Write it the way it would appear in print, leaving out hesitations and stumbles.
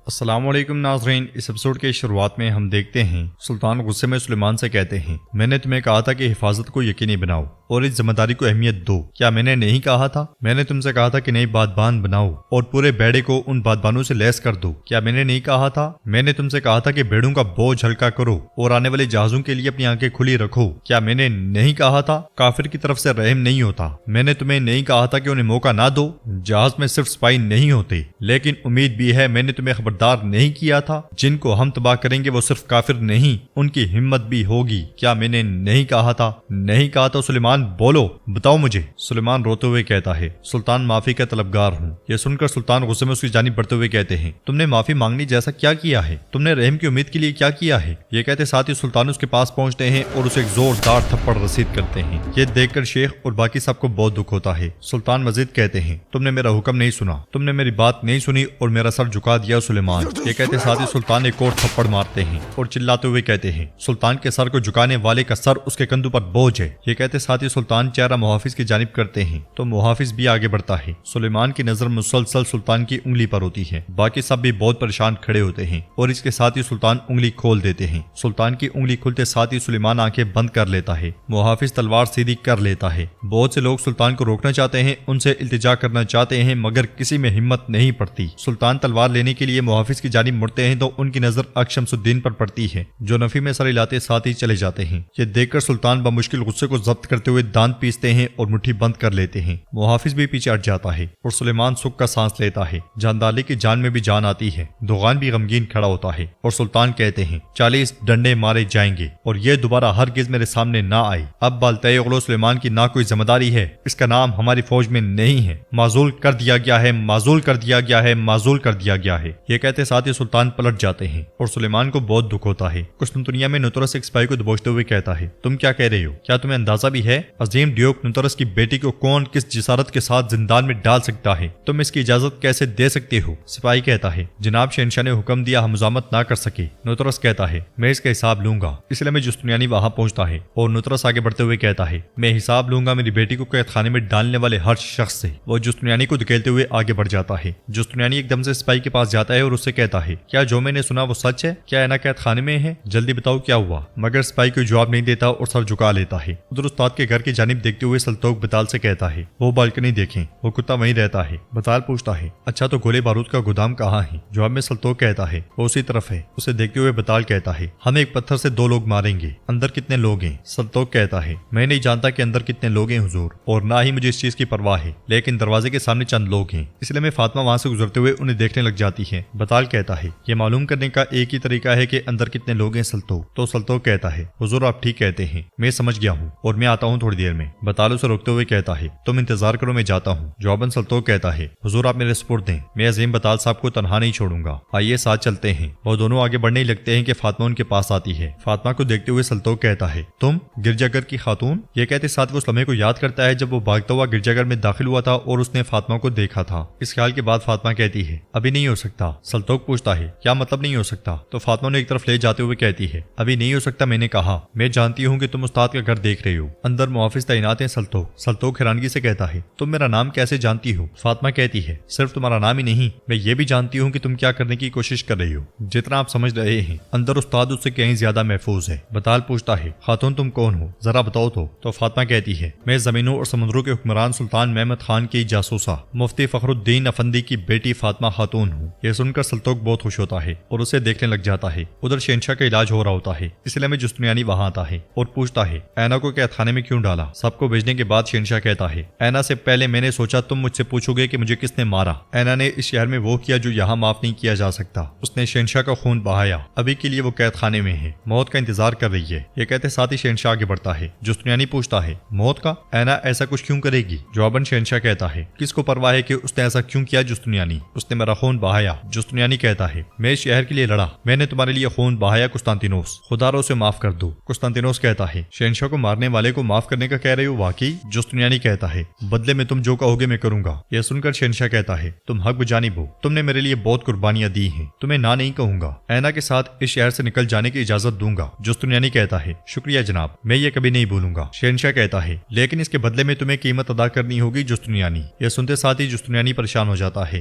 السلام علیکم ناظرین، اس ایپیسوڈ کے شروعات میں ہم دیکھتے ہیں سلطان غصے میں سلیمان سے کہتے ہیں میں نے تمہیں کہا تھا کہ حفاظت کو یقینی بناؤ اور اس ذمہ داری کو اہمیت دو۔ کیا میں نے نہیں کہا تھا؟ میں نے تم سے کہا تھا کہ نئی بادبان بناؤ اور پورے بیڑے کو ان بادبانوں سے لیس کر دو۔ کیا میں نے نہیں کہا تھا؟ میں نے تم سے کہا تھا کہ بیڑوں کا بوجھ ہلکا کرو اور آنے والے جہازوں کے لیے اپنی آنکھیں کھلی رکھو۔ کیا میں نے نہیں کہا تھا؟ کافر کی طرف سے رحم نہیں ہوتا۔ میں نے تمہیں نہیں کہا تھا کہ انہیں موقع نہ دو؟ جہاز میں صرف سپاہی نہیں ہوتے لیکن امید بھی ہے۔ میں نے تمہیں خبردار نہیں کیا تھا؟ جن کو ہم تباہ کریں گے وہ صرف کافر نہیں، ان کی ہمت بھی ہوگی۔ کیا میں نے نہیں کہا تھا؟ نہیں کہا تو سلیمان بولو، بتاؤ مجھے۔ سلیمان روتے ہوئے کہتا ہے سلطان معافی کا طلبگار ہوں۔ یہ سن کر سلطان غصے میں اس کی جانب بڑھتے ہوئے کہتے ہیں تم نے معافی مانگنی جیسا کیا کیا ہے؟ تم نے رحم کی امید کے لیے کیا کیا ہے؟ یہ کہتے ساتھ ہی سلطان اس کے پاس پہنچتے ہیں اور اسے ایک زوردار تھپڑ رسید کرتے ہیں۔ یہ دیکھ کر شیخ اور باقی سب کو بہت دکھ ہوتا ہے۔ سلطان مزید کہتے ہیں تم نے میرا حکم نہیں سنا، تم نے میری بات نہیں سنی اور میرا سر جھکا دیا سلیمان۔ یہ کہتے ساتھ ہی سلطان ایک اور تھپڑ مارتے ہیں اور چلاتے ہوئے کہتے ہیں سلطان کے سر کو جھکانے والے کا سر اس کے کندھوں پر بوجھ ہے۔ یہ کہتے ساتھ ہی سلطان چہرہ محافظ کی جانب کرتے ہیں تو محافظ بھی آگے بڑھتا ہے۔ سلیمان کی نظر مسلسل سلطان کی انگلی پر ہوتی ہے۔ باقی سب بھی بہت پریشان کھڑے ہوتے ہیں اور اس کے ساتھ ہی سلطان انگلی کھول دیتے ہیں۔ سلطان کی انگلی کھلتے ساتھ ہی سلیمان آنکھیں بند کر لیتا ہے۔ محافظ تلوار سیدھی کر لیتا ہے۔ بہت سے لوگ سلطان کو روکنا چاہتے ہیں، ان سے التجا کرنا چاہتے ہیں، مگر کسی میں ہمت نہیں پڑتی۔ سلطان تلوار لینے کے لیے محافظ کی جانب مڑتے ہیں تو ان کی نظر شمس الدین پر پڑتی ہے جو نفی میں سر ہلاتے ساتھ ہی چلے جاتے ہیں۔ یہ دیکھ کر سلطان بمشکل غصے کو ضبط کرتے ہوئے دانت پیستے ہیں اور مٹھی بند کر لیتے ہیں۔ محافظ بھی پیچھے ہٹ جاتا ہے اور سلیمان سکھ کا سانس لیتا ہے۔ جاندالے کی جان میں بھی جان آتی ہے۔ دوغان بھی غمگین کھڑا ہوتا ہے اور سلطان کہتے ہیں 40 ڈنڈے مارے جائیں گے اور یہ دوبارہ ہرگز میرے سامنے نہ آئے۔ اب بالتئ اغلو سلیمان کی نہ کوئی ذمہ داری ہے، اس کا نام ہماری فوج میں نہیں ہے۔ معزول کر دیا گیا ہے، معزول کر دیا گیا ہے، معزول کر دیا گیا ہے۔ یہ کہتے ساتھ ہی سلطان پلٹ جاتے ہیں اور سلیمان کو بہت دکھ ہوتا ہے۔ قسطنطنیہ میں نطرس ایک سپاہی کو دبوچتے ہوئے کہتا ہے تم کیا کہہ رہے ہو؟ کیا تمہیں اندازہ بھی ہے عظیم ڈیوک نطرس کی بیٹی کو کون کس جسارت کے ساتھ زندان میں ڈال سکتا ہے؟ تم اس کی اجازت کیسے دے سکتے ہو؟ سپاہی کہتا ہے جناب شہنشاہ نے حکم دیا، ہم مزاحمت نہ کر سکے۔ نطرس کہتا ہے میں اس کا حساب لوں گا۔ اس لیے میں جستنیانی وہاں پہنچتا ہے اور نطرس آگے بڑھتے ہوئے کہتا ہے میں حساب لوں گا میری بیٹی کو قید خانے میں ڈالنے والے ہر شخص سے۔ وہ جستنیانی کو دھکیلتے ہوئے آگے بڑھ جاتا ہے۔ جستنیانی ایک دم سے سپاہی کے پاس جاتا ہے اور اس سے کہتا ہے کیا جو میں نے سنا وہ سچ ہے؟ کیا اینا قید خانے میں ہے؟ جلدی بتاؤ کیا ہوا؟ مگر سپاہی کوئی جواب نہیں دیتا اور سر جھکا لیتا ہے۔ ادھر استاد کے گھر کی جانب دیکھتے ہوئے سلطوق بطال سے کہتا ہے وہ بالکنی دیکھیں، وہ کتا وہیں رہتا ہے۔ بطال پوچھتا ہے اچھا تو گولے بارود کا گودام کہاں ہے؟ جواب میں سلطوق کہتا ہے وہ اسی طرف ہے۔ اسے دیکھتے ہوئے بطال کہتا ہے ہم ایک پتھر سے 2 لوگ ماریں گے، اندر کتنے لوگ ہیں؟ سلطوق کہتا ہے میں نہیں جانتا کہ اندر کتنے لوگ ہیں حضور، اور نہ ہی مجھے اس چیز کی پرواہ ہے، لیکن دروازے کے سامنے چند لوگ ہیں، اس لیے میں فاطمہ وہاں سے گزرتے ہوئے انہیں دیکھنے لگ جاتی ہے۔ بطال کہتا ہے یہ معلوم کرنے کا ایک ہی طریقہ ہے کہ اندر کتنے لوگ ہیں سلطوق۔ تو سلطوق کہتا ہے حضور آپ ٹھیک کہتے ہیں، میں سمجھ گیا ہوں اور میں آتا ہوں تھوڑی دیر میں۔ بطال اسے روکتے ہوئے کہتا ہے تم انتظار کرو میں جاتا ہوں۔ جواباً سلطوق کہتا ہے حضور آپ میرے سپرد ہیں، میں عظیم بطال صاحب کو تنہا نہیں چھوڑوں گا، آئیے ساتھ چلتے ہیں۔ وہ دونوں آگے بڑھنے لگتے ہیں کہ فاطمہ ان کے پاس آتی ہے۔ فاطمہ کو دیکھتے ہوئے سلطوق کہتا ہے تم گرجا گھر کی خاتون؟ یہ کہتے ساتھ وہ اس لمحے کو یاد کرتا ہے جب وہ بھاگتا ہوا گرجا گھر میں داخل ہوا تھا اور اس نے فاطمہ کو دیکھا تھا۔ اس خیال کے بعد فاطمہ کہتی ہے ابھی نہیں ہو سکتا۔ سلطوق پوچھتا ہے کیا مطلب نہیں ہو سکتا؟ تو فاطمہ نے ایک طرف لے جاتے ہوئے کہتی ہے ابھی نہیں ہو سکتا، میں نے کہا میں جانتی ہوں کہ تم استاد کا گھر دیکھ رہے ہو، اندر محافظ تعینات ہیں۔ سلطوق حیرانگی سے کہتا ہے تم میرا نام کیسے جانتی ہو؟ فاطمہ کہتی ہے صرف تمہارا نام ہی نہیں، میں یہ بھی جانتی ہوں کہ تم کیا کرنے کی کوشش کر رہی ہو۔ جتنا آپ سمجھ رہے ہیں اندر استاد اس سے کہیں زیادہ محفوظ ہے۔ بطال پوچھتا ہے خاتون تم کون ہو؟ ذرا بتاؤ تو فاطمہ کہتی ہے میں زمینوں اور سمندروں کے حکمران سلطان محمد خان کی جاسوسہ مفتی فخر الدین افندی کی بیٹی فاطمہ خاتون ہوں۔ یہ سن کر سلطوق بہت خوش ہوتا ہے اور اسے دیکھنے لگ جاتا ہے۔ ادھر شہنشاہ کا علاج ہو رہا ہوتا ہے، اس لیے میں جستنیانی وہاں آتا ہے اور پوچھتا ہے اینا کو قید خانے میں کیوں ڈالا؟ سب کو بھیجنے کے بعد شہنشاہ کہتا ہے اینا سے پہلے میں نے سوچا تم مجھ سے پوچھو گے کہ مجھے کس نے مارا۔ اینا نے اس شہر میں وہ کیا جو یہاں معاف نہیں کیا جا سکتا، اس نے شہنشاہ کا خون بہایا، ابھی کے لیے وہ قید خانے میں ہے، موت کا انتظار کر رہی ہے۔ یہ کہتے ساتھ ہی شہنشاہ آگے بڑھتا ہے۔ جستنیانی پوچھتا ہے موت کا؟ اینا ایسا کچھ کیوں کرے گی؟ جواباً شہنشاہ کہتا ہے کس کو پرواہ ہے کہ اس نے ایسا کیوں کیا جستنیانی، اس نے میرا خون بہایا۔ جستنیانی کہتا ہے میں اس شہر کے لیے لڑا، میں نے تمہارے لیے خون بہایا قسطنطینوس، خدا رو اسے معاف کر دو۔ قسطنطینوس کہتا ہے شہنشاہ کو مارنے والے کو معاف کرنے کا کہہ رہے ہو واقعی؟ جستنیانی کہتا ہے بدلے میں تم جو کہو گے میں کروں گا۔ یہ سن کر شہنشاہ کہتا ہے تم حق بجانب ہو، تم نے میرے لیے بہت قربانیاں دی ہیں، تمہیں نہ نہیں کہوں گا، اینا کے ساتھ اس شہر سے نکل جانے کی اجازت دوں گا۔ جستنیانی کہتا ہے شکریہ جناب، میں یہ کبھی نہیں بھولوں گا۔ شہنشاہ کہتا ہے لیکن اس کے بدلے میں تمہیں قیمت ادا کرنی ہوگی جستنیانی۔ یہ سنتے ساتھ ہی جستنیانی پریشان ہو جاتا ہے۔